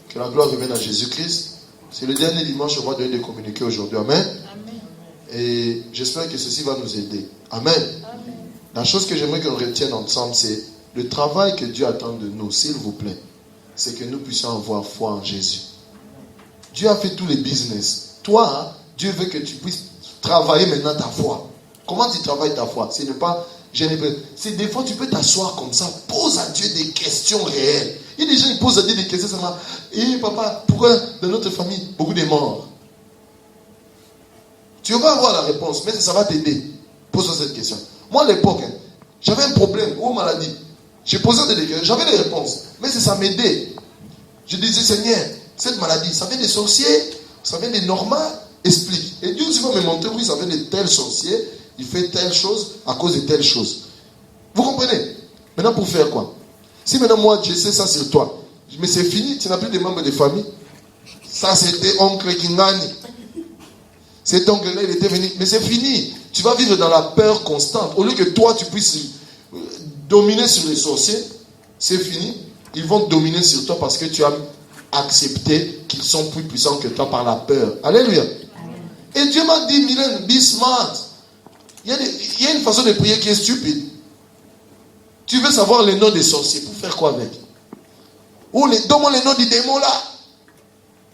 S1: Que la gloire revienne à Jésus-Christ. C'est le dernier dimanche, on va donner des communiqués aujourd'hui. Amen. Amen. Et j'espère que ceci va nous aider. Amen. Amen. La chose que j'aimerais qu'on retienne ensemble, c'est le travail que Dieu attend de nous, s'il vous plaît. C'est que nous puissions avoir foi en Jésus. Dieu a fait tous les business. Toi, Dieu veut que tu puisses travailler maintenant ta foi. Comment tu travailles ta foi? C'est ne pas... C'est des fois tu peux t'asseoir comme ça, pose à Dieu des questions réelles. Il y a des gens qui posent à Dieu des questions, ça va. Papa, pourquoi dans notre famille beaucoup de morts? Tu vas avoir la réponse, mais ça va t'aider. Pose-toi cette question. Moi à l'époque, j'avais un problème ou maladie. J'ai posé des questions, j'avais les réponses, mais ça m'aidait. Je disais Seigneur, cette maladie, ça vient des sorciers, ça vient des normales. Explique. Et Dieu aussi va me montrer, oui, ça vient de tel sorcier, il fait telle chose à cause de telle chose. Vous comprenez? Maintenant, pour faire quoi? Si maintenant moi, je sais ça sur toi, mais c'est fini, tu n'as plus de membres de famille. Ça, c'était oncle Kingani. Cet oncle-là, il était venu. Mais c'est fini. Tu vas vivre dans la peur constante. Au lieu que toi, tu puisses dominer sur les sorciers, c'est fini. Ils vont dominer sur toi parce que tu as accepté qu'ils sont plus puissants que toi par la peur. Alléluia. Et Dieu m'a dit, Mylène, be smart. Il y a une façon de prier qui est stupide. Tu veux savoir les noms des sorciers. Pour faire quoi avec? Ou donne-moi les noms des démons là.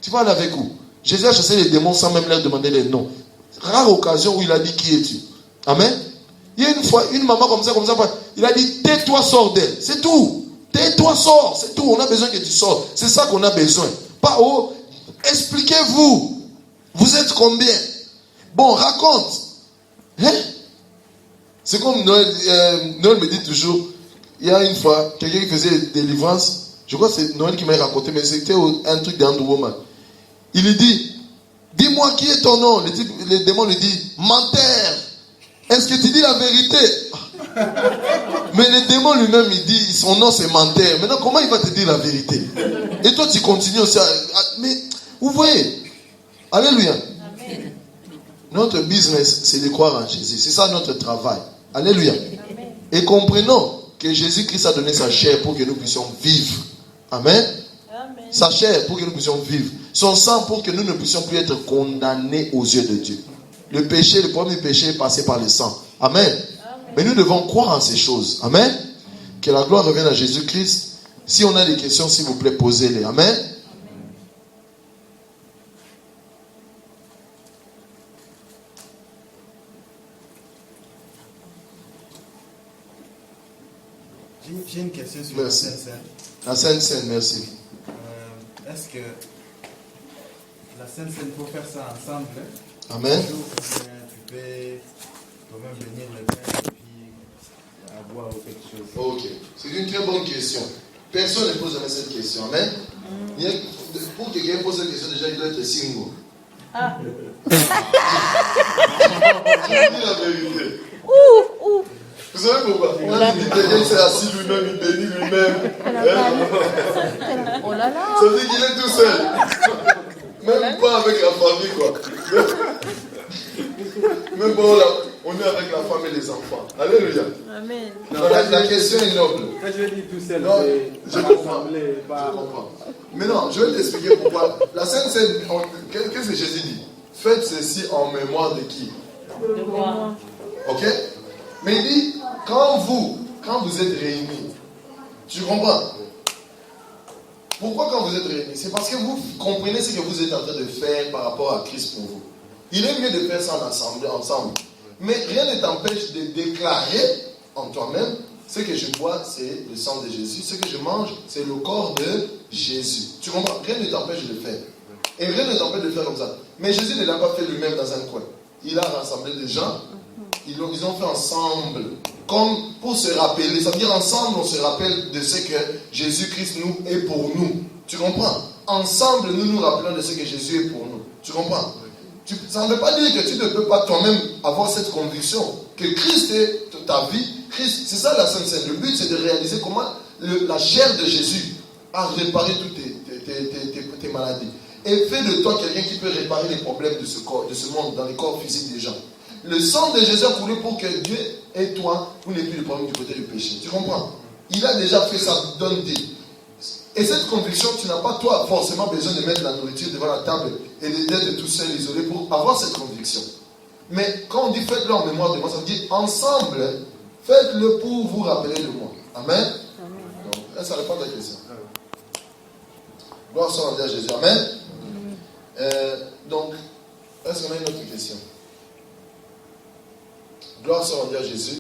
S1: Tu vas aller avec où? Jésus a chassé les démons sans même leur demander les noms. Rare occasion où il a dit qui es-tu. Amen. Il y a une fois, une maman comme ça, il a dit tais-toi, sors d'elle. C'est tout. Tais-toi, sors. C'est tout. On a besoin que tu sors. C'est ça qu'on a besoin. Pas expliquez-vous. Vous êtes combien? Bon, raconte. Hein? C'est comme Noël me dit toujours, il y a une fois, quelqu'un qui faisait des délivrances, je crois que c'est Noël qui m'a raconté, mais c'était un truc d'Andrew Woman. Il lui dit, dis-moi qui est ton nom. Le démon lui dit, menteur. Est-ce que tu dis la vérité? Mais le démon lui-même, il dit, son nom c'est menteur. Maintenant, comment il va te dire la vérité? Et toi, tu continues aussi mais, vous voyez? Alléluia. Amen. Notre business, c'est de croire en Jésus. C'est ça notre travail. Alléluia. Amen. Et comprenons que Jésus-Christ a donné sa chair pour que nous puissions vivre. Amen. Amen. Sa chair pour que nous puissions vivre. Son sang pour que nous ne puissions plus être condamnés aux yeux de Dieu. Le péché, le premier péché est passé par le sang. Amen. Amen. Mais nous devons croire en ces choses. Amen. Que la gloire revienne à Jésus-Christ. Si on a des questions, s'il vous plaît, posez-les. Amen.
S4: J'ai une question sur la Sainte Seine.
S1: La Sainte Seine, merci.
S4: Est-ce que la Sainte Seine, il faut faire ça ensemble?
S1: Amen.
S4: Tu peux toi-même venir le faire et puis avoir quelque chose.
S1: Ok. C'est une très bonne question. Personne ne pose jamais cette question. Amen. Pour que quelqu'un pose cette question, déjà, il doit être single. Ah. Je dis la vérité. Vous savez pourquoi? Quelqu'un s'est assis lui-même, il bénit lui-même.
S3: Oh là là.
S1: Ça veut dire qu'il est tout seul. Même pas avec la famille, quoi. Même bon, là, on est avec la femme et les enfants. Alléluia. Amen. La question est noble.
S4: Quand je dis tout seul,
S1: je comprends. Mais non, je vais t'expliquer pourquoi. La Sainte Seine, qu'est-ce que Jésus dit? Faites ceci en mémoire de qui?
S3: De moi.
S1: Ok? Mais il dit, quand vous êtes réunis, tu comprends? Pourquoi quand vous êtes réunis? C'est parce que vous comprenez ce que vous êtes en train de faire par rapport à Christ pour vous. Il est mieux de faire ça ensemble. Mais rien ne t'empêche de déclarer en toi-même, ce que je bois, c'est le sang de Jésus. Ce que je mange, c'est le corps de Jésus. Tu comprends? Rien ne t'empêche de le faire. Et rien ne t'empêche de le faire comme ça. Mais Jésus ne l'a pas fait lui-même dans un coin. Il a rassemblé des gens. Ils ont fait ensemble, comme pour se rappeler. Ça veut dire ensemble, on se rappelle de ce que Jésus-Christ nous est pour nous. Tu comprends? Ensemble, nous nous rappelons de ce que Jésus est pour nous. Tu comprends? Ça ne veut pas dire que tu ne peux pas toi-même avoir cette conviction que Christ est ta vie. Christ, c'est ça la Sainte Seine. Le but, c'est de réaliser comment la chair de Jésus a réparé toutes tes maladies. Et fait de toi quelqu'un qui peut réparer les problèmes de ce corps, de ce monde, dans les corps physiques des gens. Le sang de Jésus a coulé pour que Dieu et toi, vous n'ayez plus de problème du côté du péché. Tu comprends? Il a déjà fait ça, donne-t-il. Et cette conviction, tu n'as pas toi forcément besoin de mettre la nourriture devant la table et d'être tout seul, isolé pour avoir cette conviction. Mais quand on dit faites-le en mémoire de moi, ça veut dire ensemble, faites-le pour vous rappeler de moi. Amen. Donc, ça répond à ta question. Gloire soit à Jésus. Amen. Donc, est-ce qu'on a une autre question? Gloire soit à Jésus.